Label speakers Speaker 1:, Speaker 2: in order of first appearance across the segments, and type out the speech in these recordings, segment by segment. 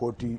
Speaker 1: 40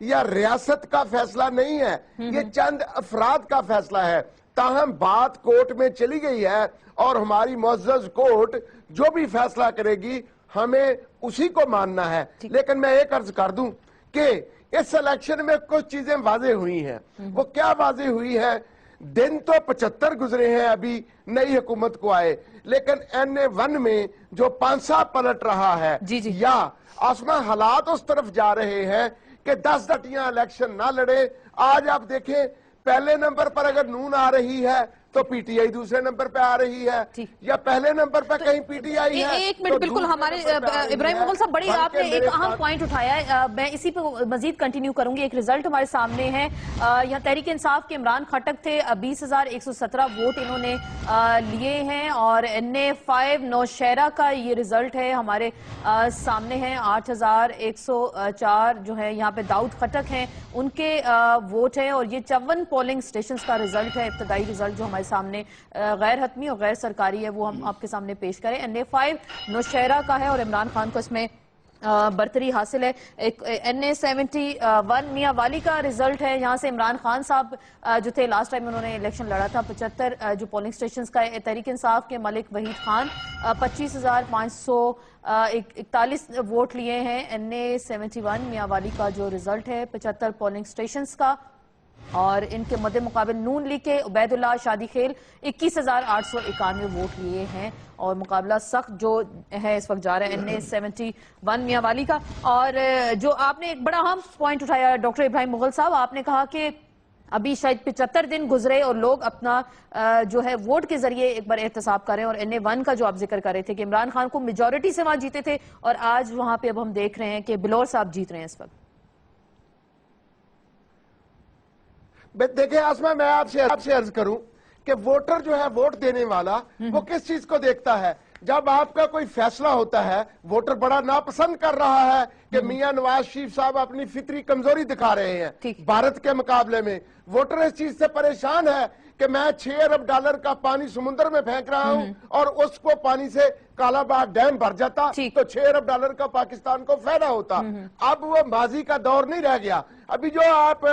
Speaker 2: یا ریاست کا فیصلہ نہیں ہے، یہ چند افراد کا فیصلہ ہے. تاہم بات کورٹ میں چلی گئی ہے اور ہماری معزز کورٹ جو بھی فیصلہ کرے گی ہمیں اسی کو ماننا ہے. لیکن میں ایک عرض کر دوں کہ اس الیکشن میں کچھ چیزیں واضح ہوئی ہیں. وہ کیا واضح ہوئی ہے؟ دن تو 75 گزرے ہیں ابھی نئی حکومت کو آئے، لیکن NA1 میں جو پانسا پلٹ رہا ہے یا آسما حالات اس طرف جا رہے ہیں کہ 10 ڈٹیاں الیکشن نہ لڑے. آج آپ دیکھیں پہلے نمبر پر اگر نون آ رہی ہے تو پی ٹی آئی دوسرے نمبر پہ آ رہی ہے، یا پہلے نمبر پہ کہیں پی ٹی آئی ہے.
Speaker 3: ایک منٹ، بالکل ہمارے ابراہیم مغل صاحب بڑی آپ نے ایک اہم پوائنٹ اٹھایا ہے، میں اسی پہ مزید کنٹینیو کروں گی. ایک ریزلٹ ہمارے سامنے ہے، یہاں تحریک انصاف کے عمران خٹک تھے، 20,117 ووٹ انہوں نے لیے ہیں، اور NA5 نوشہرہ کا یہ ریزلٹ ہے ہمارے سامنے ہے. 8,104 جو ہے یہاں پہ داؤد خٹک ہیں ان کے ووٹ ہیں، اور یہ 54 پولنگ سٹیشنز کا ریزلٹ ہے. ابتدائی ریزلٹ جو ہمارے سامنے غیر حتمی اور غیر سرکاری ہے وہ ہم آپ کے سامنے پیش کریں. NA5 نوشہرہ کا ہے اور عمران خان کو اس میں برتری حاصل ہے. ایک NA71 میاں والی کا ریزلٹ ہے، یہاں سے عمران خان صاحب جو تھے لاسٹ ٹائم انہوں نے الیکشن لڑا تھا، 75 جو پولنگ سٹیشنز کا ہے. تحریک انصاف کے ملک وحید خان 25,541 ووٹ لیے ہیں. NA71 میاں والی کا جو ریزلٹ ہے 75 پولنگ سٹیشنز کا، اور ان کے مد مقابل نون لیگ کے عبید اللہ شادی خیل 21,891 ووٹ لیے ہیں، اور مقابلہ سخت جو ہے اس وقت جا رہا ہے NA71 میاں والی کا. اور جو آپ نے ایک بڑا اہم پوائنٹ اٹھایا ڈاکٹر ابراہیم مغل صاحب، آپ نے کہا کہ ابھی شاید 75 دن گزرے اور لوگ اپنا جو ہے ووٹ کے ذریعے ایک بار احتساب کریں، اور NA1 کا جو آپ ذکر کر رہے تھے کہ عمران خان کو میجورٹی سے وہاں جیتے تھے، اور آج وہاں پہ اب ہم دیکھ رہے ہیں کہ بلور صاحب جیت رہے ہیں اس وقت.
Speaker 2: دیکھیں آسما، میں آپ سے عرض کروں کہ ووٹر جو ہے ووٹ دینے والا وہ کس چیز کو دیکھتا ہے؟ جب آپ کا کوئی فیصلہ ہوتا ہے، ووٹر بڑا ناپسند کر رہا ہے کہ میاں نواز شریف صاحب اپنی فطری کمزوری دکھا رہے ہیں بھارت کے مقابلے میں. ووٹر اس چیز سے پریشان ہے کہ میں 6 ارب ڈالر کا پانی سمندر میں پھینک رہا ہوں اور اس کو پانی سے کالا باغ ڈیم بھر جاتا تو 6 ارب ڈالر کا پاکستان کو فائدہ ہوتا. اب وہ ماضی کا دور نہیں رہ گیا. ابھی جو آپ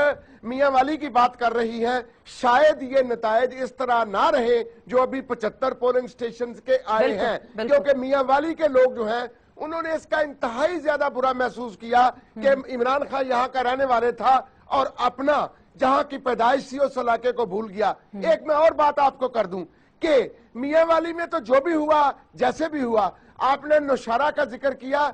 Speaker 2: میاں والی کی بات کر رہی ہیں، شاید یہ نتائج اس طرح نہ رہے جو ابھی 75 پولنگ سٹیشنز کے آئے ہیں، کیونکہ میاں والی کے لوگ جو ہیں انہوں نے اس کا انتہائی زیادہ برا محسوس کیا کہ عمران خان یہاں کا رہنے والے تھا اور اپنا جہاں کی پیدائش سی اس علاقے کو بھول گیا. ایک میں اور بات آپ کو کر دوں کہ میاں والی میں تو جو بھی ہوا جیسے بھی ہوا، آپ نے نوشہرہ کا ذکر کیا.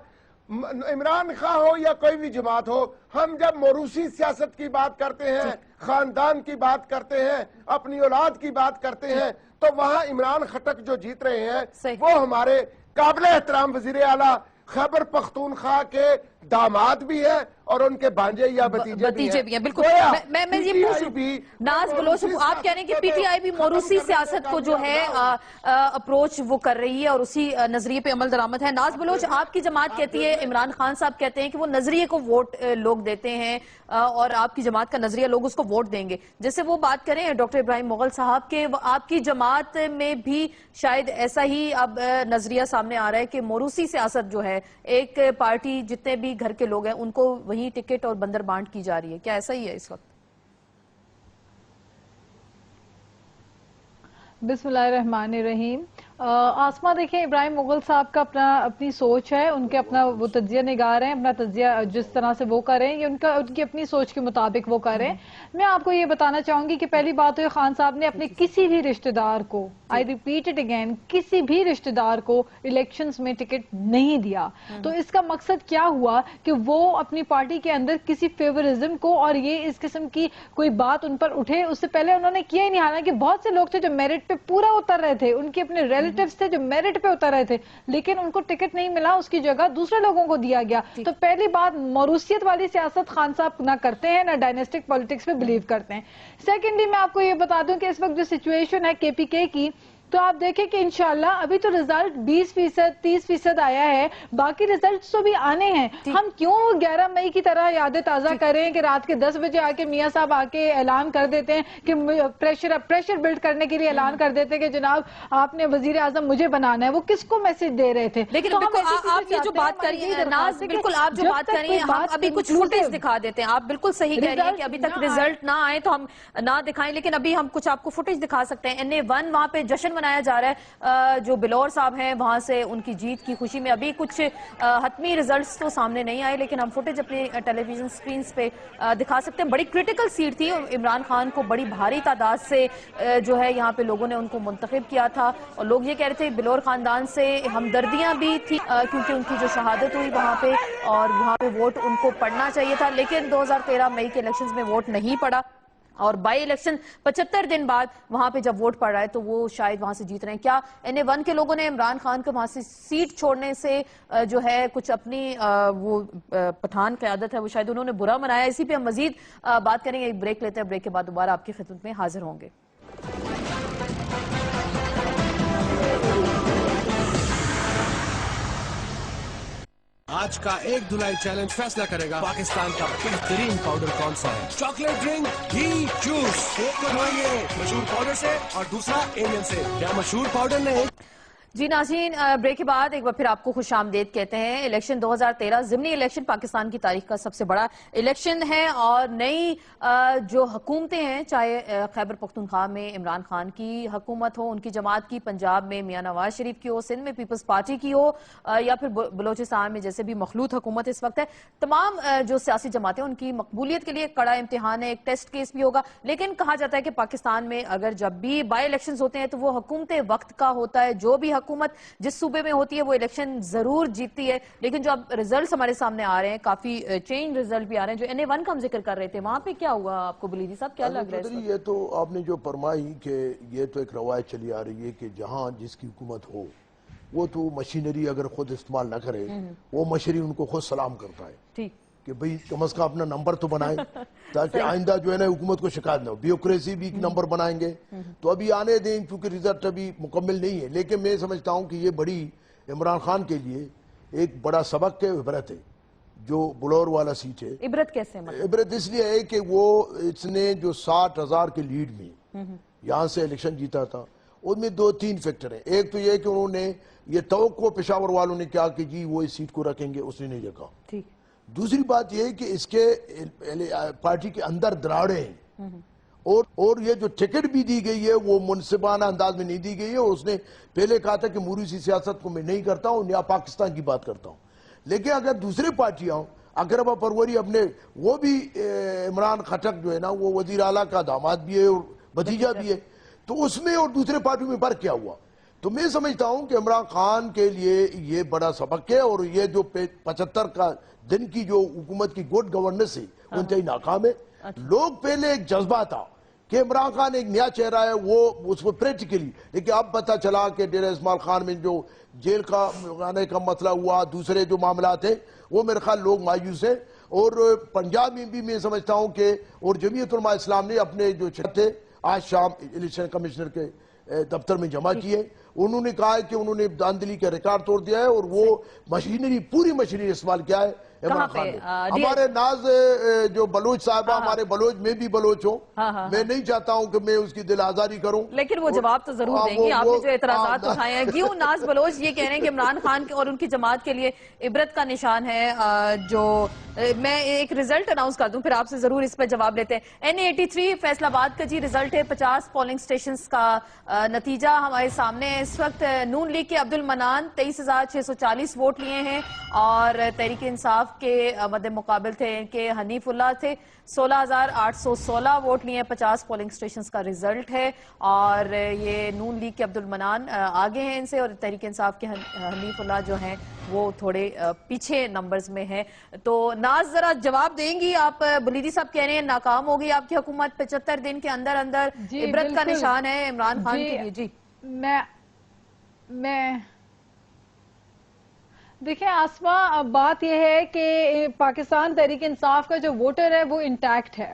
Speaker 2: عمران خان ہو یا کوئی بھی جماعت ہو، ہم جب موروثی سیاست کی بات کرتے ہیں، خاندان کی بات کرتے ہیں، اپنی اولاد کی بات کرتے ہیں، تو وہاں عمران خٹک جو جیت رہے ہیں وہ ہمارے قابل احترام وزیر اعلیٰ خیبر پختونخوا کے داماد بھی ہیں اور ان کے بانجے یا بھتیجے بھی ہیں.
Speaker 3: بالکل. میں یہ پوچھوں ناز بلوچ، آپ کہہ رہے ہیں کہ پی ٹی آئی بھی موروثی سیاست کو جو ہے اپروچ وہ کر رہی ہے اور اسی نظریے پہ عمل درآمد ہے. ناز بلوچ، آپ کی جماعت کہتی ہے، عمران خان صاحب کہتے ہیں کہ وہ نظریے کو ووٹ لوگ دیتے ہیں اور آپ کی جماعت کا نظریہ لوگ اس کو ووٹ دیں گے. جیسے وہ بات کریں ڈاکٹر ابراہیم مغل صاحب کے، آپ کی جماعت میں بھی شاید ایسا ہی اب نظریہ سامنے آ رہا ہے کہ موروثی سیاست جو ہے، ایک پارٹی جتنے بھی گھر کے لوگ ہیں ان کو وہی ٹکٹ اور بندر بانٹ کی جا رہی ہے. کیا ایسا ہی ہے اس وقت؟
Speaker 4: بسم اللہ الرحمن الرحیم. آسما دیکھیں، ابراہیم مغل صاحب کا اپنی سوچ ہے، ان کے اپنا وہ تجزیہ نگار ہیں، اپنا تجزیہ جس طرح سے وہ کریں یہ ان کی اپنی سوچ کے مطابق وہ کریں. میں آپ کو یہ بتانا چاہوں گی کہ پہلی بات تو خان صاحب نے اپنے کسی بھی رشتہ دار کو، آئی ریپیٹ اٹ اگین، کسی بھی رشتہ دار کو الیکشنز میں ٹکٹ نہیں دیا. تو اس کا مقصد کیا ہوا کہ وہ اپنی پارٹی کے اندر کسی فیورزم کو اور یہ اس قسم کی کوئی بات ان پر اٹھے اس سے پہلے انہوں نے کیا ہی نہیں. حالانکہ بہت سے لوگ تھے جو میرٹ پہ پورا اتر رہے تھے، ان کے اپنے ریلیٹیوز تھے جو میرٹ پہ اتر رہے تھے، لیکن ان کو ٹکٹ نہیں ملا، اس کی جگہ دوسرے لوگوں کو دیا گیا. تو پہلی بات، موروثیت والی سیاست خان صاحب نہ کرتے ہیں، نہ ڈائنیسٹک پالیٹکس میں بلیو کرتے ہیں. سیکنڈلی میں آپ کو یہ بتا دوں کہ اس وقت جو سچویشن ہے کے پی کے کی، تو آپ دیکھیں کہ انشاءاللہ ابھی تو رزلٹ 20%, 30% آیا ہے, باقی رزلٹس تو بھی آنے ہیں. ہم کیوں 11 مئی کی طرح یادیں تازہ کریں کہ رات کے 10 بجے آ کے میاں صاحب آ کے اعلان کر دیتے ہیں کہ پریشر بلڈ کرنے کے لیے اعلان کر دیتے ہیں کہ جناب آپ نے وزیر اعظم مجھے بنانا ہے. وہ کس کو میسج دے رہے تھے؟
Speaker 3: لیکن آپ یہ جو بات کر رہی ہیں ناز, بالکل آپ جو بات کر رہی ہیں, ہم ابھی کچھ فوٹیج دکھا دیتے ہیں. آپ بالکل صحیح کہہ رہی ہیں کہ ابھی تک رزلٹ نہ آئے تو ہم نہ دکھائیں, لیکن ابھی ہم کچھ آپ کو فوٹیج دکھا سکتے ہیں. NA1 وہاں پہ جشن منایا جا رہا ہے, جو بلور صاحب ہیں وہاں سے ان کی جیت کی خوشی میں. ابھی کچھ حتمی رزلٹس تو سامنے نہیں آئے, لیکن ہم فوٹیج اپنے ٹیلی ویژن سکرینز پہ دکھا سکتے ہیں. بڑی کریٹیکل سیٹ تھی, عمران خان کو بڑی بھاری تعداد سے جو ہے یہاں پہ لوگوں نے ان کو منتخب کیا تھا, اور لوگ یہ کہہ رہے تھے بلور خاندان سے ہمدردیاں بھی تھی کیونکہ ان کی جو شہادت ہوئی وہاں پہ, اور وہاں پہ ووٹ ان کو پڑنا چاہیے تھا. لیکن 2013 مئی کے الیکشنز میں ووٹ نہیں پڑا, اور بائی الیکشن 75 دن بعد وہاں پہ جب ووٹ پڑ رہا ہے تو وہ شاید وہاں سے جیت رہے ہیں. کیا NA1 کے لوگوں نے عمران خان کو وہاں سے سیٹ چھوڑنے سے جو ہے کچھ اپنی وہ پٹھان قیادت ہے وہ شاید انہوں نے برا منایا؟ اسی پہ ہم مزید بات کریں گے. ایک بریک لیتے ہیں, بریک کے بعد دوبارہ آپ کی خدمت میں حاضر ہوں گے.
Speaker 5: آج کا ایک دھلائی چیلنج فیصلہ کرے گا پاکستان کا بہترین پاؤڈر کون سا ہے. چاکلیٹ ڈرنک گھی جوس, ایک کو دھوئیں گے مشہور پاؤڈر سے اور دوسرا ایلین سے. کیا مشہور پاؤڈر نے
Speaker 3: جی ناظرین, بریک کے بعد ایک بار پھر آپ کو خوش آمدید کہتے ہیں. الیکشن 2013 ضمنی الیکشن پاکستان کی تاریخ کا سب سے بڑا الیکشن ہے, اور نئی جو حکومتیں ہیں, چاہے خیبر پختونخوا میں عمران خان کی حکومت ہو, ان کی جماعت کی, پنجاب میں میاں نواز شریف کی ہو, سندھ میں پیپلز پارٹی کی ہو, یا پھر بلوچستان میں جیسے بھی مخلوط حکومت اس وقت ہے, تمام جو سیاسی جماعتیں ان کی مقبولیت کے لیے ایک کڑا امتحان ہے, ایک ٹیسٹ کیس بھی ہوگا. لیکن کہا جاتا ہے کہ پاکستان میں اگر جب بھی بائی الیکشنز ہوتے ہیں تو وہ حکومت وقت کا ہوتا ہے. جو بھی حکومت جس صوبے میں ہوتی ہے وہ الیکشن ضرور جیتتی ہے, لیکن جو اب ریزلٹس ہمارے سامنے آ رہے ہیں, کافی چینج ریزلٹ بھی آ رہے ہیں. جو NA1 کا ہم ذکر کر رہے تھے, وہاں پہ کیا ہوا آپ کو بلیدی صاحب, کیا لگ رہا ہے؟
Speaker 1: یہ تو آپ نے جو فرمائی کہ یہ تو ایک روایت چلی آ رہی ہے کہ جہاں جس کی حکومت ہو وہ تو مشینری اگر خود استعمال نہ کرے, وہ مشینری ان کو خود سلام کرتا ہے. ٹھیک کہ بھئی کم از کم اپنا نمبر تو بنائیں تاکہ آئندہ جو ہے نا حکومت کو شکایت نہ ہو. بیوکریسی بھی ایک نمبر بنائیں گے تو ابھی آنے دیں, چونکہ ریزلٹ ابھی مکمل نہیں ہے. لیکن میں سمجھتا ہوں کہ یہ بڑی عمران خان کے لیے ایک بڑا سبق ہے, عبرت ہے. جو بلور والا سیٹ ہے,
Speaker 3: عبرت کیسے؟
Speaker 1: عبرت اس لیے ہے کہ وہ اس نے جو 60,000 کے لیڈ میں یہاں سے الیکشن جیتا تھا, ان میں 2-3 فیکٹر ہیں. ایک تو یہ کہ انہوں نے یہ توقع پشاور والوں نے کیا کہ جی وہ اس سیٹ کو رکھیں گے, اس نے نہیں رکھا. دوسری بات یہ ہے کہ اس کے پارٹی کے اندر دراڑے ہیں, اور یہ جو ٹکٹ بھی دی گئی ہے وہ منصفانہ انداز میں نہیں دی گئی ہے. اس نے پہلے کہا تھا کہ موروثی سیاست کو میں نہیں کرتا ہوں, یا پاکستان کی بات کرتا ہوں. لیکن اگر دوسرے پارٹیاں ہوں, اقربا پروری اپنے, وہ بھی عمران خٹک جو ہے نا وہ وزیر اعلیٰ کا داماد بھی ہے اور بھتیجا بھی ہے, تو اس میں اور دوسرے پارٹیوں میں فرق کیا ہوا؟ تو میں سمجھتا ہوں کہ عمران خان کے لیے یہ بڑا سبق ہے, اور یہ جو 75 کا دن کی جو حکومت کی گڈ گورننس ہے وہ انتہائی ناکام ہے. لوگ پہلے ایک جذبہ تھا کہ عمران خان ایک نیا چہرہ ہے, وہ اس کو پریکٹیکلی, لیکن اب پتہ چلا کہ ڈیرہ اسماعیل خان میں جو جیل کا آنے کا مسئلہ ہوا, دوسرے جو معاملات ہیں, وہ میرے خیال لوگ مایوس ہیں. اور پنجاب میں بھی میں سمجھتا ہوں کہ, اور جمعیت علماء اسلام نے اپنے جو تھے آج شام الیکشن کمشنر کے دفتر میں جمع کیے, انہوں نے کہا ہے کہ انہوں نے داندلی کا ریکارڈ توڑ دیا ہے, اور وہ مشینری, پوری مشینری استعمال کیا ہے عمران خان نے. ہمارے ناز جو بلوچ صاحبہ, ہمارے بلوچ میں بھی بلوچ ہوں, میں نہیں چاہتا ہوں کہ میں اس کی دل آزاری کروں,
Speaker 3: لیکن وہ جواب تو ضرور دیں گی. آپ نے جو اعتراضات اٹھائے ہیں, کیوں ناز بلوچ یہ کہہ رہے ہیں کہ عمران خان اور ان کی جماعت کے لیے عبرت کا نشان ہے. جو میں ایک ریزلٹ اناؤنس کر دوں, پھر آپ سے ضرور اس پہ جواب لیتے ہیں. NA83 فیصل آباد کا جی ریزلٹ ہے, 50 پولنگ سٹیشنز کا نتیجہ ہمارے سامنے ہے اس وقت. نون لیگ کے عبد المنان 23,640 ووٹ لیے ہیں, اور تحریک انصاف کے مد مقابل تھے ان کے حنیف اللہ تھے, 16,816 ووٹ لیے ہیں. 50 پولنگ سٹیشنز کا ریزلٹ ہے, اور یہ نون لیگ کے عبد المنان آگے ہیں ان سے, اور تحریک انصاف کے حنیف اللہ جو ہیں وہ تھوڑے پیچھے نمبرز میں ہیں. تو ناز ذرا جواب دیں گی آپ؟ بلیدی صاحب کہہ رہے ہیں ناکام ہو گئی آپ کی حکومت, 75 دن کے اندر اندر عبرت کا نشان ہے عمران خان کے لیے. جی
Speaker 4: میں دیکھیں آسما, بات یہ ہے کہ پاکستان تحریک انصاف کا جو ووٹر ہے وہ انٹیکٹ ہے.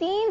Speaker 4: 3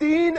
Speaker 2: 3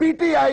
Speaker 2: PTI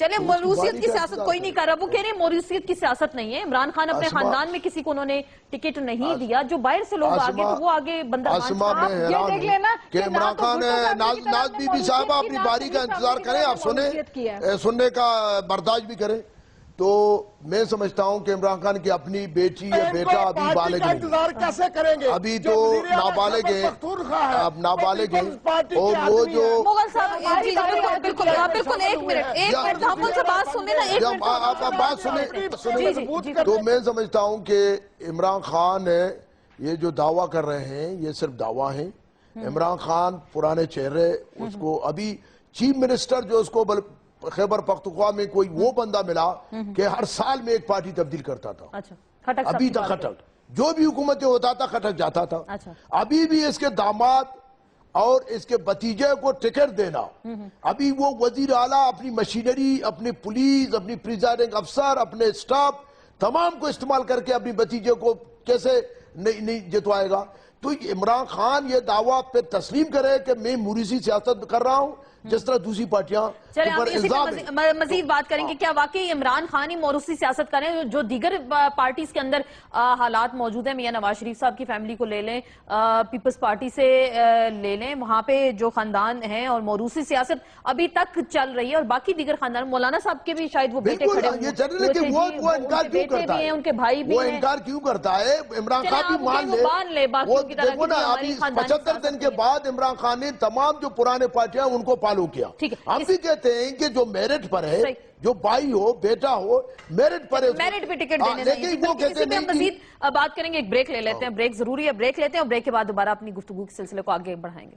Speaker 3: چلے موروثیت کی سیاست کوئی نہیں کر رہا، وہ کہہ رہے ہیں موروثیت کی سیاست نہیں ہے، عمران خان اپنے خاندان میں کسی کو انہوں نے ٹکٹ نہیں دیا، جو باہر سے لوگ آگے تو وہ آگے بندہ
Speaker 1: یہ دیکھ لینا کہ عمران خان ناز بی بی صاحبہ اپنی باری کا انتظار کریں، آپ سننے کا برداشت بھی کریں. تو میں سمجھتا ہوں کہ عمران خان کی اپنی بیٹی یا بیٹا ابھی بالغ ہیں،
Speaker 2: انتظار کیسے کریں گے؟
Speaker 1: ابھی تو نابالغ ہیں، اب نابالغ ہیں، اور وہ جو
Speaker 3: مغل صاحب بالکل ایک منٹ ہم ان سے بات سنیں نا، ایک منٹ
Speaker 1: آپ بات سنیں. تو میں سمجھتا ہوں کہ عمران خان یہ جو دعویٰ کر رہے ہیں یہ صرف دعویٰ ہیں. عمران خان پرانے چہرے، اس کو ابھی چیف منسٹر جو اس کو خیبر پختونخوا میں کوئی وہ بندہ ملا کہ ہر سال میں ایک پارٹی تبدیل کرتا تھا، ابھی تک کھٹک جو بھی حکومتیں ہوتا تھا کھٹک جاتا تھا. ابھی بھی اس کے داماد اور اس کے بھتیجے کو ٹکٹ دینا، ابھی وہ وزیر اعلیٰ اپنی مشینری، اپنی پولیس، اپنی پریزائڈنگ افسر، اپنے سٹاف تمام کو استعمال کر کے اپنی بھتیجے کو کیسے نہیں جتوائے گا. تو عمران خان یہ دعویٰ پہ تسلیم کرے کہ میں موروثی سیاست کر رہا ہوں جس طرح دوسری پارٹیاں
Speaker 3: مزید بات کریں گے. کیا واقعی عمران خان ہی موروثی سیاست کریں؟ جو دیگر پارٹیز کے اندر حالات موجود ہیں، میاں نواز شریف صاحب کی فیملی کو لے لیں، پیپلز پارٹی سے لے لیں، وہاں پہ جو خاندان ہیں اور موروثی سیاست ابھی تک چل رہی ہے، اور باقی دیگر خاندان، مولانا صاحب کے بھی شاید وہ بیٹے کھڑے ہوئے تھے،
Speaker 1: وہ انکار کیوں کرتا ہے؟
Speaker 3: ان کے بھائی بھی ہیں،
Speaker 1: وہ انکار کیوں کرتا ہے؟ عمران خان بھی مان لے. وہ دیکھو نا، ابھی 75 دن کے بعد عمران خان نے تمام جو پرانے پارٹیاں ان کو فالو کیا. ہم بھی کہتے ہیں کہ جو میرٹ پر ہے، جو بھائی ہو، بیٹا ہو، میرٹ پر ہے،
Speaker 3: میرٹ پہ ٹکٹ دینے نہیں. اسی پہ ہم مزید بات کریں گے. ایک بریک لے لیتے ہیں، بریک ضروری ہے، بریک لیتے ہیں اور بریک کے بعد دوبارہ اپنی گفتگو کے سلسلے کو آگے بڑھائیں گے.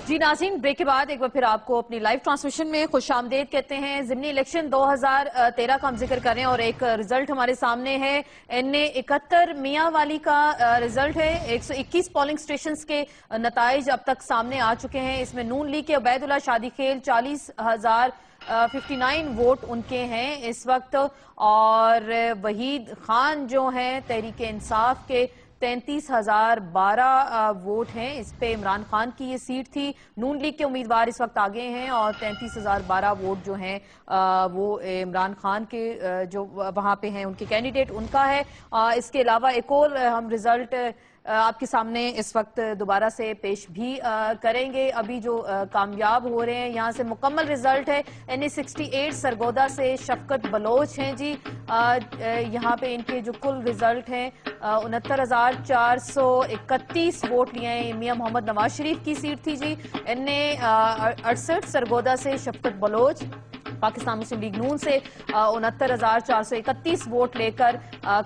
Speaker 3: جی ناظرین، بریک کے بعد ایک بار پھر آپ کو اپنی لائیو ٹرانسمیشن میں خوش آمدید کہتے ہیں. ضمنی الیکشن 2013 کا ہم ذکر کریں اور ایک رزلٹ ہمارے سامنے ہے. NA71 میاں والی کا رزلٹ ہے. 121 پولنگ سٹیشنز کے نتائج اب تک سامنے آ چکے ہیں. اس میں نون لیگ کے عبید اللہ شادی خیل 40,059 ووٹ ان کے ہیں اس وقت، اور وحید خان جو ہیں تحریک انصاف کے 33,012 ووٹ ہیں. اس پہ عمران خان کی یہ سیٹ تھی. نون لیگ کے امیدوار اس وقت آگے ہیں اور 33,012 ووٹ جو ہیں وہ عمران خان کے جو وہاں پہ ہیں ان کے کینڈیڈیٹ ان کا ہے. اس کے علاوہ ایک اور ہم رزلٹ آپ کے سامنے اس وقت دوبارہ سے پیش بھی کریں گے. ابھی جو کامیاب ہو رہے ہیں یہاں سے مکمل رزلٹ ہے. NA68 سرگودا سے شفقت بلوچ ہیں جی. یہاں پہ ان کے جو کل رزلٹ ہیں 69,431 ووٹ لیے ہیں. میاں محمد نواز شریف کی سیٹ تھی جی. NA68 سرگودا سے شفقت بلوچ پاکستان مسلم لیگ نون سے 69,431 ووٹ لے کر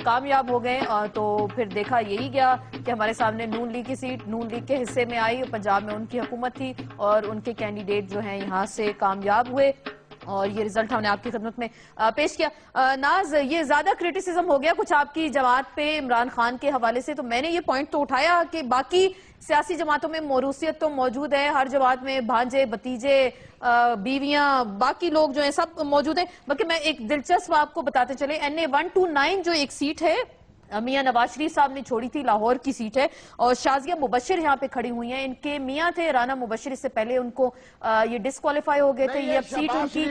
Speaker 3: کامیاب ہو گئے. تو پھر دیکھا یہی گیا کہ ہمارے سامنے نون لیگ کی سیٹ نون لیگ کے حصے میں آئی. پنجاب میں ان کی حکومت تھی اور ان کے کینڈیڈیٹ جو ہیں یہاں سے کامیاب ہوئے اور یہ رزلٹ ہم نے آپ کی خدمت میں پیش کیا. ناز، یہ زیادہ کریٹیسزم ہو گیا کچھ آپ کی جماعت پہ عمران خان کے حوالے سے، تو میں نے یہ پوائنٹ تو اٹھایا کہ باقی سیاسی جماعتوں میں موروثیت تو موجود ہے، ہر جماعت میں بھانجے، بھتیجے، بیویاں، باقی لوگ جو ہیں سب موجود ہیں. بلکہ میں ایک دلچسپ آپ کو بتاتے چلے، NA129 جو ایک سیٹ ہے میاں نواز شریف صاحب نے چھوڑی تھی، لاہور کی سیٹ ہے، اور شازیہ مبشر یہاں پہ کھڑی ہوئی ہیں. ان کے میاں تھے رانا مبشر، اس سے پہلے ان کو یہ ڈسکوالیفائی ہو گئے تھے. یہ اب سیٹ ان کی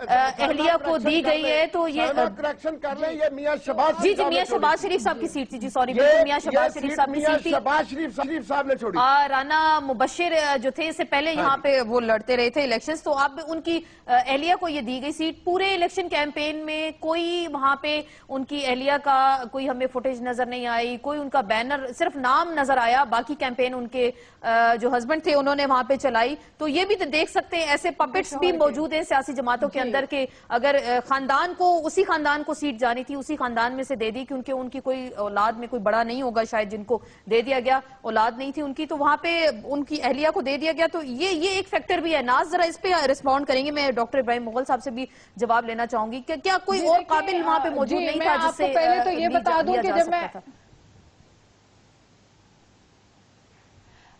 Speaker 3: اہلیہ کو دی گئی ہے. تو یہ
Speaker 2: کریکشن کر لیں، یہ میاں شہباز
Speaker 3: جی میاں شہباز شریف صاحب کی سیٹ تھی جی. سوری، بالکل میاں شہباز شریف صاحب کی سیٹ تھی.
Speaker 2: شہباز شریف صاحب نے چھوڑی.
Speaker 3: رانا مبشر جو تھے اس سے پہلے یہاں پہ وہ لڑتے رہے تھے الیکشنز، تو اب ان کی اہلیہ کو یہ دی گئی سیٹ. پورے الیکشن کیمپین میں کوئی وہاں پہ ان کی اہلیہ کا کوئی ہمیں فوٹیج نظر نہیں آئی، کوئی ان کا بینر، صرف نام نظر آیا. باقی کیمپین ان کے جو ہسبینڈ تھے انہوں نے وہاں پہ چلائی. تو یہ بھی دیکھ سکتے ہیں ایسے پپٹس بھی موجود ہیں سیاسی جماعتوں کے اندر کہ اگر اسی خاندان کو سیٹ جانی تھی اسی خاندان میں سے دے دی، کیونکہ ان کی کوئی اولاد میں کوئی بڑا نہیں ہوگا شاید جن کو دے دیا گیا، اولاد نہیں تھی ان کی، تو وہاں پہ ان کی اہلیہ کو دے دیا گیا. تو یہ ایک فیکٹر بھی ہے. ناز ذرا اس پہ رسپونڈ کریں گے. میں ڈاکٹر ابراہیم مغل صاحب سے بھی جواب لینا چاہوں گی کہ کیا کوئی اور قابل وہاں پہ موجود نہیں تھا جس سے
Speaker 4: پہلے تو یہ بتا دوں کہ جب میں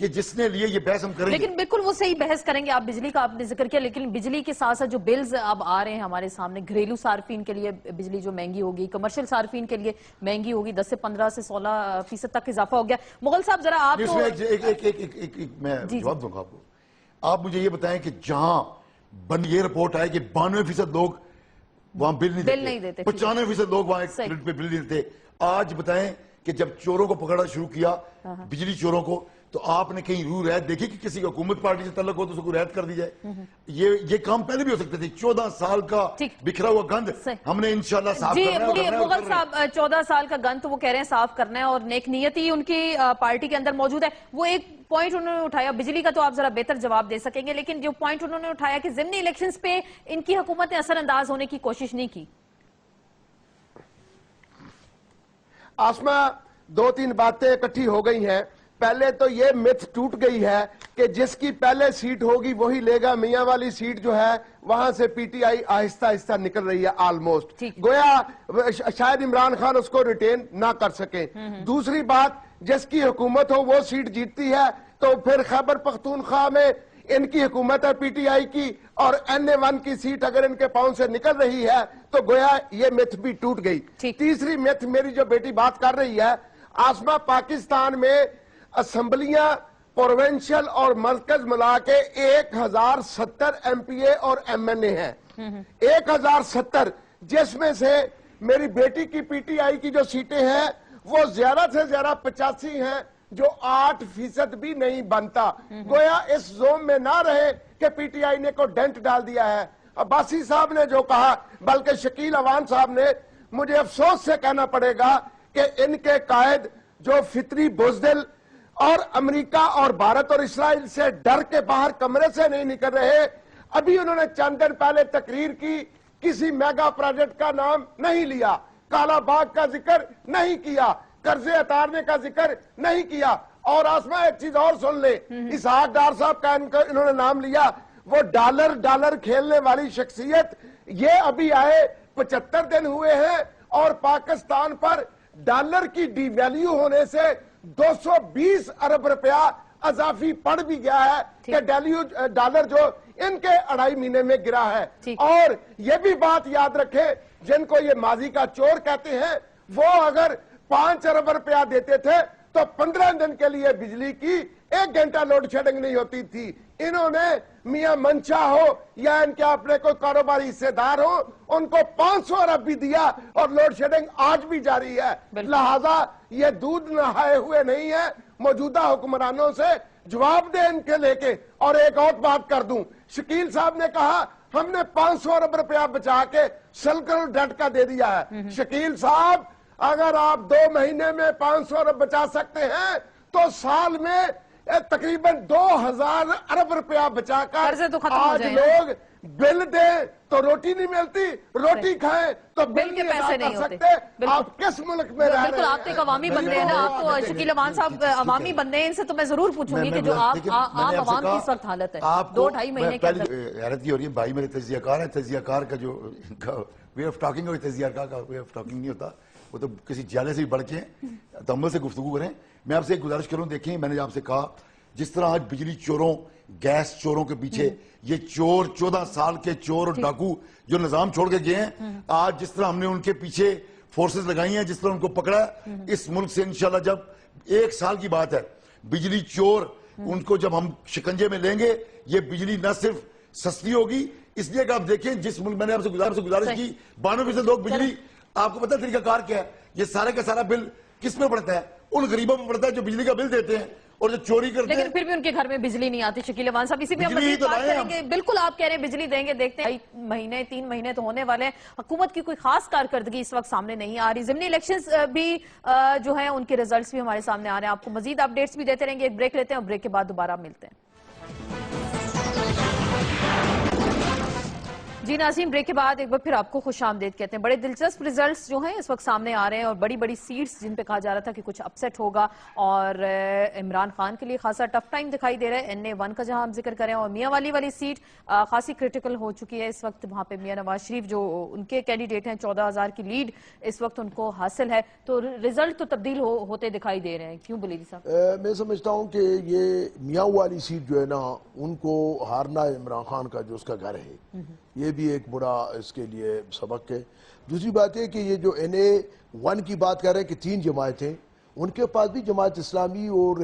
Speaker 6: کہ جس نے لیے یہ بحث ہم کریں گے.
Speaker 3: لیکن بالکل وہ صحیح بحث کریں گے. آپ بجلی کا آپ نے ذکر کیا, لیکن بجلی کے ساتھ ساتھ جو بلز اب آ رہے ہیں ہمارے سامنے, گھریلو صارفین کے لیے بجلی جو مہنگی ہوگی, کمرشل صارفین کے لیے مہنگی ہوگی, 10 سے 15 سے 16% تک اضافہ ہو گیا. مغل صاحب ذرا آپ کو
Speaker 6: میں جواب دوں گا آپ کو. آپ مجھے یہ بتائیں کہ جہاں یہ رپورٹ آئے کہ 92% لوگ وہاں بل نہیں دیتے, 95% لوگ وہاں ایک پہ بل نہیں دیتے. آج بتائیں کہ جب چوروں کو پکڑنا شروع کیا, بجلی چوروں کو, تو آپ نے کہیں روح رعایت دیکھی کہ کسی حکومت پارٹی سے تعلق ہو تو اس کو رعایت کر دی جائے؟ یہ کام پہلے بھی ہو سکتے تھے. 14 سال کا بکھرا ہوا گند ہم نے انشاءاللہ صاف کرنا ہے.
Speaker 3: جی مغل صاحب, 14 سال کا گند تو وہ کہہ رہے ہیں صاف کرنا ہے, اور نیک نیتی ان کی پارٹی کے اندر موجود ہے. وہ ایک پوائنٹ انہوں نے اٹھایا, بجلی کا تو آپ ذرا بہتر جواب دے سکیں گے, لیکن جو پوائنٹ انہوں نے اٹھایا کہ ضمنی الیکشنز پہ ان کی حکومت نے اثر انداز ہونے کی کوشش نہیں کی.
Speaker 2: آسما 2-3 باتیں اکٹھی ہو گئی ہیں. پہلے تو یہ متھ ٹوٹ گئی ہے کہ جس کی پہلے سیٹ ہوگی وہی لے گا. میاں والی سیٹ جو ہے وہاں سے پی ٹی آئی آہستہ آہستہ نکل رہی ہے آلموسٹ, گویا شاید عمران خان اس کو ریٹین نہ کر سکیں. دوسری بات, جس کی حکومت ہو وہ سیٹ جیتتی ہے, تو پھر خیبر پختونخوا میں ان کی حکومت ہے پی ٹی آئی کی, اور NA1 کی سیٹ اگر ان کے پاؤں سے نکل رہی ہے تو گویا یہ متھ بھی ٹوٹ گئی. تیسری متھ میری جو بیٹی بات کر رہی ہے, آسما پاکستان میں اسمبلیاں پروونشل اور مرکز ملا کے 1070 MPA اور MNA ہیں. 1070, جس میں سے میری بیٹی کی پی ٹی آئی کی جو سیٹیں ہیں وہ زیادہ سے زیادہ 85 ہیں, جو 8% بھی نہیں بنتا. گویا اس زوم میں نہ رہے کہ پی ٹی آئی نے کو ڈینٹ ڈال دیا ہے. عباسی صاحب نے جو کہا, بلکہ شکیل اوان صاحب نے, مجھے افسوس سے کہنا پڑے گا کہ ان کے قائد جو فطری بزدل اور امریکہ اور بھارت اور اسرائیل سے ڈر کے باہر کمرے سے نہیں نکل رہے. ابھی انہوں نے چند دن پہلے تقریر کی, کسی میگا پروجیکٹ کا نام نہیں لیا, کالا باغ کا ذکر نہیں کیا, قرضے اتارنے کا ذکر نہیں کیا. اور آسما ایک چیز اور سن لے, اسحاق ڈار صاحب کا انہوں نے نام لیا, وہ ڈالر کھیلنے والی شخصیت, یہ ابھی آئے 75 دن ہوئے ہیں اور پاکستان پر ڈالر کی ڈی ویلیو ہونے سے 220 ارب روپیہ اضافی پڑ بھی گیا ہے کہ ڈالر جو ان کے 2.5 مہینے میں گرا ہے. اور یہ بھی بات یاد رکھے, جن کو یہ ماضی کا چور کہتے ہیں, وہ اگر 5 ارب روپیہ دیتے تھے تو 15 دن کے لیے بجلی کی 1 گھنٹہ لوڈ شیڈنگ نہیں ہوتی تھی. انہوں نے میاں منشا ہو یا ان کے اپنے کوئی کاروباری حصے دار ہو, ان کو 500 ارب بھی دیا اور لوڈ شیڈنگ آج بھی جاری ہے. لہذا یہ دودھ نہائے ہوئے نہیں ہے. موجودہ حکمرانوں سے جواب دے ان کے لے کے. اور ایک اور بات کر دوں, شکیل صاحب نے کہا ہم نے 500 ارب روپیہ بچا کے سلکل ڈیٹ کا دے دیا ہے. شکیل صاحب, اگر آپ 2 مہینے میں 500 ارب بچا سکتے ہیں تو سال میں تقریباً 2000 ارب روپیہ بچا کر آج لوگ بل دیں تو روٹی نہیں ملتی, روٹی کھائیں تو بل کے پیسے نہیں ہوتے. آپ کس ملک میں رہ رہے ہیں؟
Speaker 3: بالکل, آپ ایک عوامی بندے ہیں نا, آپ تو شکیل اوان صاحب عوامی بندے ہیں, ان سے تو میں ضرور پوچھوں گی کہ جو آپ عوام کی اس وقت حالت ہے 2-2.5 مہینے کے اندر.
Speaker 6: حیرت یہ ہو رہی ہے, بھائی میرے تجزیہ کار ہیں, تجزیہ کار کا جو وے آف ٹاکنگ ہے, تجزیہ کار کا وے آف ٹاکنگ نہیں ہوتا, وہ تو کسی جالے سے بھی بڑھ کے تحمل سے گفتگو کریں. میں آپ سے ایک گزارش کروں, دیکھیں میں نے آپ سے کہا جس طرح آج بجلی چوروں, گیس چوروں کے پیچھے یہ چور 14 سال کے چور اور ڈاکو جو نظام چھوڑ کے گئے ہیں, آج جس طرح ہم نے ان کے پیچھے فورسز لگائی ہیں, جس طرح ان کو پکڑا, اس ملک سے انشاءاللہ جب 1 سال کی بات ہے, بجلی چور ان کو جب ہم شکنجے میں لیں گے, یہ بجلی نہ صرف سستی ہوگی, اس لیے کہ آپ دیکھیں جس ملک, میں نے آپ سے گزارش کی 92% لوگ بجلی, آپ کو پتہ طریقہ کار کیا ہے, یہ سارے کا سارا بل کس پہ پڑتا ہے؟ ان غریبوں پہ پڑتا ہے جو بجلی کا بل دیتے ہیں اور جو چوری کرتے ہیں.
Speaker 3: لیکن پھر بھی ان کے گھر میں بجلی نہیں آتی. شکیل اوان صاحب, اسی پہ ہم مزید بات کریں گے. بالکل آپ کہہ رہے ہیں بجلی دیں گے, دیکھتے ہیں 3 مہینے تو ہونے والے ہیں, حکومت کی کوئی خاص کارکردگی اس وقت سامنے نہیں آ رہی. ضمنی الیکشنز بھی جو ہیں ان کے ریزلٹس بھی ہمارے سامنے آ رہے ہیں. آپ کو مزید اپڈیٹس بھی دیتے رہیں گے. ایک بریک لیتے ہیں اور بریک کے بعد دوبارہ ملتے ہیں. جی ناظرین، بریک کے بعد ایک بار پھر آپ کو خوش آمدید کہتے ہیں. بڑے دلچسپ ریزلٹس جو ہیں اس وقت سامنے آ رہے ہیں اور بڑی بڑی سیٹس جن پہ کہا جا رہا تھا کہ کچھ اپسیٹ ہوگا اور عمران خان کے لیے خاصا ٹف ٹائم دکھائی دے رہا ہے. NA1 کا جہاں ہم ذکر کریں اور میاں والی سیٹ خاصی کریٹیکل ہو چکی ہے اس وقت. وہاں پہ میاں نواز شریف جو ان کے کینڈیڈیٹ ہیں 14,000 کی لیڈ اس وقت ان کو حاصل ہے. تو ریزلٹ تو تبدیل ہوتے دکھائی دے رہے ہیں. کیوں بلیدی صاحب؟
Speaker 1: میں سمجھتا ہوں کہ یہ میاں والی سیٹ جو ہے نا ان کو ہارنا ہے عمران خان کا جو اس کا گھر ہے، یہ بھی ایک بڑا اس کے لیے سبق ہے. دوسری بات ہے کہ یہ جو NA1 کی بات کر رہے ہیں کہ 3 جماعتیں، ان کے پاس بھی جماعت اسلامی اور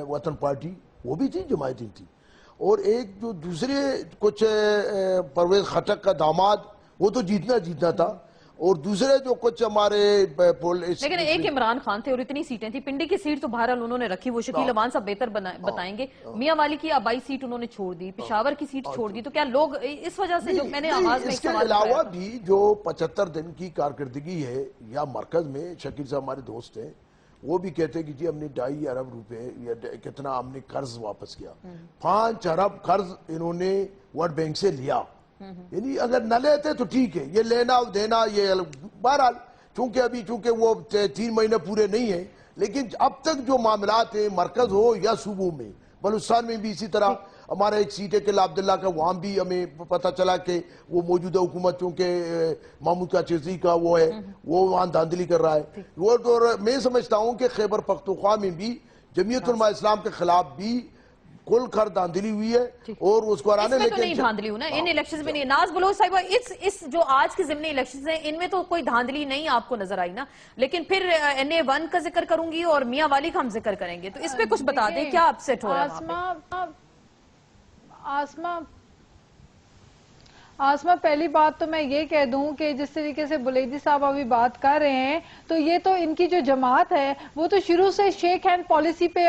Speaker 1: وطن پارٹی وہ بھی 3 جماعتیں تھیں، اور ایک جو دوسرے کچھ پرویز خٹک کا داماد وہ تو جیتنا تھا، اور دوسرے جو کچھ ہمارے
Speaker 3: لیکن ایک عمران خان تھے اور اتنی سیٹیں تھیں. پنڈی کی سیٹ تو بہرحال انہوں نے رکھی، وہ شکیل امان صاحب بہتر بتائیں گے. میاں والی کی آبائی سیٹ انہوں نے چھوڑ دی، پشاور کی سیٹ چھوڑ دی. تو کیا لوگ اس وجہ سے جو میں نے آغاز میں
Speaker 1: اس کے علاوہ بھی جو 75 دن کی کارکردگی ہے یا مرکز میں، شکیل صاحب ہمارے دوست ہیں، وہ بھی کہتے ہیں کہ جی ہم نے 2.5 ارب روپے یا کتنا ہم نے قرض واپس کیا. 5 ارب قرض انہوں نے ورلڈ بینک سے لیا. یعنی اگر نہ لیتے تو ٹھیک ہے، یہ لینا دینا یہ بہرحال چونکہ وہ 3 مہینے پورے نہیں ہیں، لیکن اب تک جو معاملات ہیں مرکز ہو یا صوبوں میں، بلوچستان میں بھی اسی طرح ہمارا ایک سیٹ ہے قلعہ عبداللہ کا، وہاں بھی ہمیں پتہ چلا کہ وہ موجودہ حکومت چونکہ محمود کا چیزی کا وہ ہے، وہ وہاں دھاندلی کر رہا ہے. وہ تو میں سمجھتا ہوں کہ خیبر پختونخوا میں بھی جمعیت علماء اسلام کے خلاف بھی کل کر دھاندلی ہوئی ہے، اور اس کو
Speaker 3: اس میں تو نہیں دھاندلی ہونا ان الیکشنز میں نہیں. ناز بلوچ صاحبہ اس جو آج کے ضمنی الیکشنز ہیں ان میں تو کوئی دھاندلی نہیں آپ کو نظر آئی نا، لیکن پھر NA1 کا ذکر کروں گی اور میاں والی کا ہم ذکر کریں گے. تو اس پہ کچھ بتا دیں کیا اپسیٹ ہو رہا ہے؟
Speaker 4: آسما پہلی بات تو میں یہ کہہ دوں کہ جس طریقے سے بلیدی صاحب ابھی بات کر رہے ہیں تو یہ تو ان کی جو جماعت ہے وہ تو شروع سے شیک ہینڈ پالیسی پہ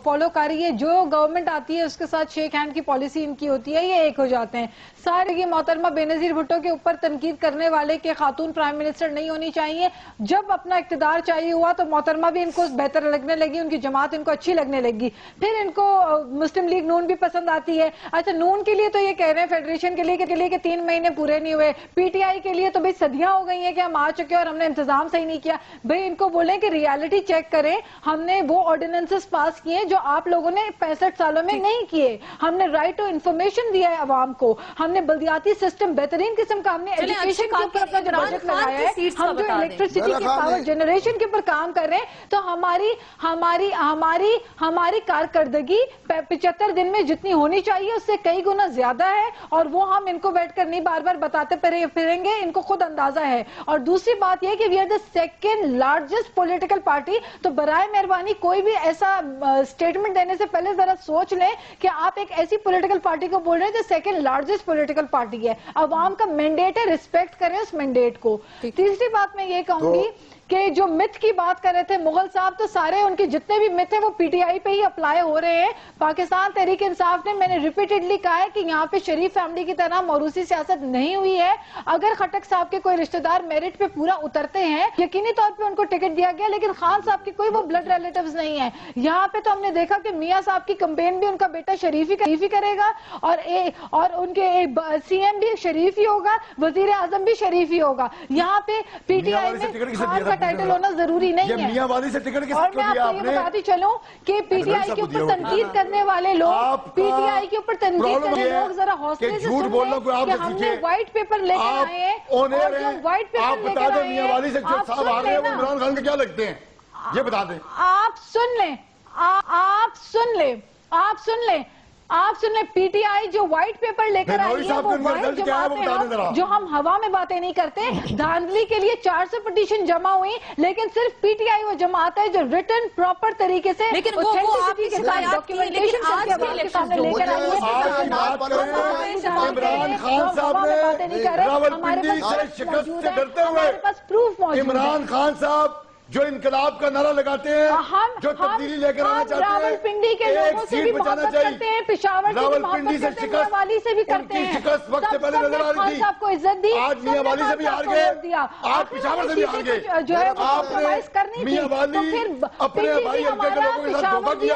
Speaker 4: فالو کر رہی ہے. جو گورنمنٹ آتی ہے اس کے ساتھ شیک ہینڈ کی پالیسی ان کی ہوتی ہے، یہ ایک ہو جاتے ہیں. سارے یہ محترمہ بینظیر بھٹو کے اوپر تنقید کرنے والے کہ خاتون پرائم منسٹر نہیں ہونی چاہیے، جب اپنا اقتدار چاہیے ہوا تو محترمہ بھی ان کو بہتر لگنے لگی، ان کی جماعت ان کو اچھی لگنے لگی. پھر ان کو مسلم لیگ نون بھی پسند آتی ہے. اچھا نون کے لیے تو یہ کہہ رہے ہیں فیڈریشن کے لیے کہ 3 مہینے پورے نہیں ہوئے. PTI کے لیے تو بھئی صدیاں ہو گئی ہیں کہ ہم آ چکے اور ہم نے انتظام صحیح نہیں کیا. بھئی ان کو بولیں کہ ریالٹی چیک کریں، ہم نے وہ آرڈیننسز پاس کیے جو آپ لوگوں نے 65 سالوں میں نہیں کیے. ہم نے رائٹ ٹو انفارمیشن دیا ہے عوام کو، ہم نے بلدیاتی سسٹم بہترین قسم کا، ہم نے ایجوکیشن کے اوپر اپنا جو بجٹ لگایا ہے، ہم جو الیکٹریسٹی کے پاور جنریشن کے اوپر کام کر رہے ہیں. تو ہماری کارکردگی 75 دن میں جتنی ہونی چاہیے اس سے کئی گنا زیادہ ہے، اور وہ ہم ان کو بیٹھ کر نہیں بار بار بتاتے پھریں گے، ان کو خود اندازہ ہے. اور دوسری بات یہ کہ we are the second largest political party. تو برائے مہربانی کوئی بھی ایسا اسٹیٹمنٹ دینے سے پہلے ذرا سوچ لیں کہ آپ ایک ایسی پولیٹیکل پارٹی کو بول رہے ہیں جو سیکنڈ لارجسٹ پولیٹیکل پارٹی ہے. عوام کا مینڈیٹ ہے، ریسپیکٹ کریں اس مینڈیٹ کو. تیسری بات میں یہ کہوں گی کہ جو مت کی بات کر رہے تھے مغل صاحب، تو سارے ان کے جتنے بھی مت ہیں وہ PTI پہ ہی اپلائی ہو رہے ہیں. پاکستان تحریک انصاف نے، میں نے ریپیٹڈلی کہا ہے کہ یہاں پہ شریف فیملی کی طرح موروثی سیاست نہیں ہوئی ہے. اگر خٹک صاحب کے کوئی رشتہ دار میرٹ پہ پورا اترتے ہیں یقینی طور پہ ان کو ٹکٹ دیا گیا، لیکن خان صاحب کے کوئی وہ بلڈ ریلیٹیوز نہیں ہیں یہاں پہ. تو ہم نے دیکھا کہ میاں صاحب کی کمپین بھی ان کا بیٹا شریفی کرے گا، اور ان کے CM بھی شریف ہی ہوگا، وزیر اعظم بھی شریف ہی ہوگا. یہاں پہ PTI میں خان کا ٹائٹل ہونا ضروری نہیں ہے.
Speaker 6: میاں والی سے ٹکٹ
Speaker 4: اور میں آپ کو یہ بتاتی چلوں کہ PTI کے اوپر تنقید کرنے والے لوگ، PTI کے اوپر تنقید کرنے لوگ ذرا حوصلے سے سن لیں کہ ہم نے وائٹ پیپر لے کر آئے ہیں، اور جو وائٹ پیپر لے کر آئے ہیں آپ سن لیں نا،
Speaker 6: عمران خان کے کیا لگتے ہیں یہ بتا دیں.
Speaker 4: آپ سن لیں PTI جو وائٹ پیپر لے کر آئی ہے وہ وائٹ جماعتیں جو ہم ہوا میں باتیں نہیں کرتے. دھاندلی کے لیے 400 پٹیشن جمع ہوئی، لیکن صرف PTI وہ جماعت ہے جو ریٹن پراپر طریقے سے
Speaker 3: اوتھینٹسٹی کے ساتھ ڈاکیومنٹیشن کر کے عوام کے سامنے لے کر آئی ہے.
Speaker 6: عمران خان صاحب نے راولپنڈی سے شکست سے ڈرتے ہوئے عمران خان صاحب جو انقلاب کا نعرہ لگاتے ہیں، جو تبدیلی لے کر آنا چاہتے ہیں،
Speaker 4: راولپنڈی کے لوگوں سے بھی محبت کرتے ہیں، پشاور سے بھی محبت کرتے ہیں، میاں والی سے بھی کرتے ہیں.
Speaker 6: شکست وقت سے پہلے نظر آ رہی تھی،
Speaker 4: صاحب کو عزت دی،
Speaker 6: آج میاں والی سے بھی ہار گئے، آج پشاور سے بھی ہار گئے. آپ نے میاں والی اپنے بھائی ہلکے کے لوگوں کے ساتھ دھوکہ کیا.